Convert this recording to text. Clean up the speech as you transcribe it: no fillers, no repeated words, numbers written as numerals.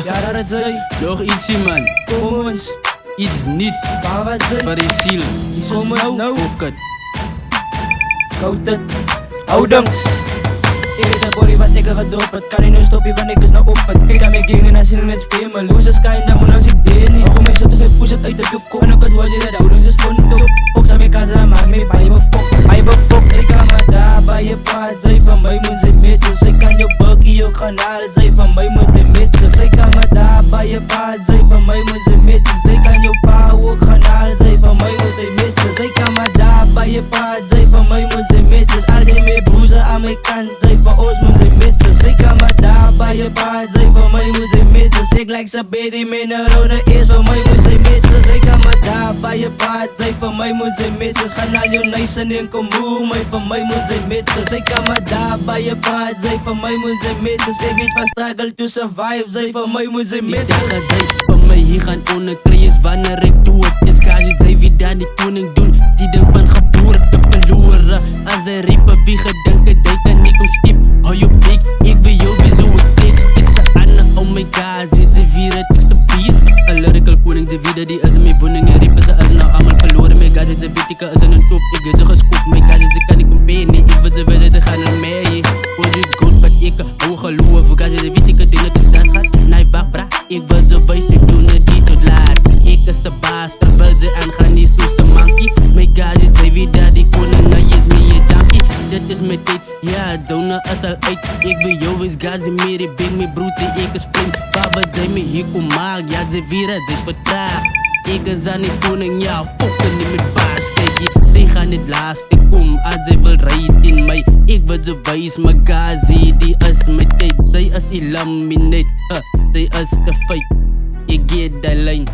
Ja, dat zei. Nog ietsie man, Kom eens. iets niets. Maar wat zei? Voor je ziel, Kom eens nou. fuck het. Koud het. Houdings. Ik weet een body wat ik er gedopt. Kan niet nu stoppen van ik is nou op het. Ik ga me gingen en zin in het spelen. Losers kan je dan als ik deed niet. Kom eens zitten met push het uit de doek. En ook het was je dat houdings is gewoon top. Fox aan mijn kazen en maak me bij me fok. Bij me fok. Ik ga maar daar bij je paard. Zij van mij moet ze mitjes. Ik kan je buggy, je kanaal. Zij van mij moet de mitjes. Ik ga maar daar bij je paard. Zij van mij moet ze mitjes. Ik kan je pa ook kanaal. Zij van mij moet de mitjes. Ik ga maar daar bij je paard. Zij van mij moet ze mitjes. Al die meer broezen aan mijn kant. Zij van ons moet ze mitjes. Ik ga maar daar bij je paard. Zij van mij moet ze mitjes. Ik lijk ze baby met een rode is. Van mij moet ze mitjes. Ik ga maar daar bij je paard. Zij van mij moet ze mitjes. Ga naar je nice en in kom moe. Maar van mij moet ze mitjes. Ik ga maar daar bij je paard. Zij van mij moet ze mitjes. Ik weet van struggle to survive. Zij van mij moet ze mitjes. Zij van mij hier gaan onderkrijgen wanneer ik doe het. Is kaartje zij wie daar die koning doen. Die ding van geboren te verloren. Als hij riepen wie gedenken dat kan niet om skip. Hou je blik, ik wil jou wie zo het tekst. Ik sta aan, oh my god, ze vieren het tekst op beat. Een lyrical koning, ze wie die is mijn woning. En riepen ze is nou allemaal verloren. My god, ze weet ik is in een top. Ik weet ze gescoop, my god, ze kan niet compare. Nee, ik wil ze willen, ze gaan naar mij. Voor je goed, wat ik hoe geloof. God, ze weet ik dingen te dans gaat. Nee, wacht bra, ik wil ze wijs, ik doe het niet tot laat. Ik is de baas, terwijl ze aangaan, niet zoals een monkey. My god, ze wie daar die koning, hij is niet een junkie. Dit is mijn tijd, ja, zona is al uit. Ik wil jou is gazi meer, ik ben mijn broed, ik is flink. Papa, zij me hier kom maak, ja, ze vieren, ze is vertraagd. Ik is aan die koning, ja, fokken niet met baars. Kijk je, zij gaan niet laatst, ik kom als zij wil rijden in mij. Ik wil ze wijs, maar gazi, die is mijn tijd. Zij is ilaminate, zij is de feit. Ik geef die lijn.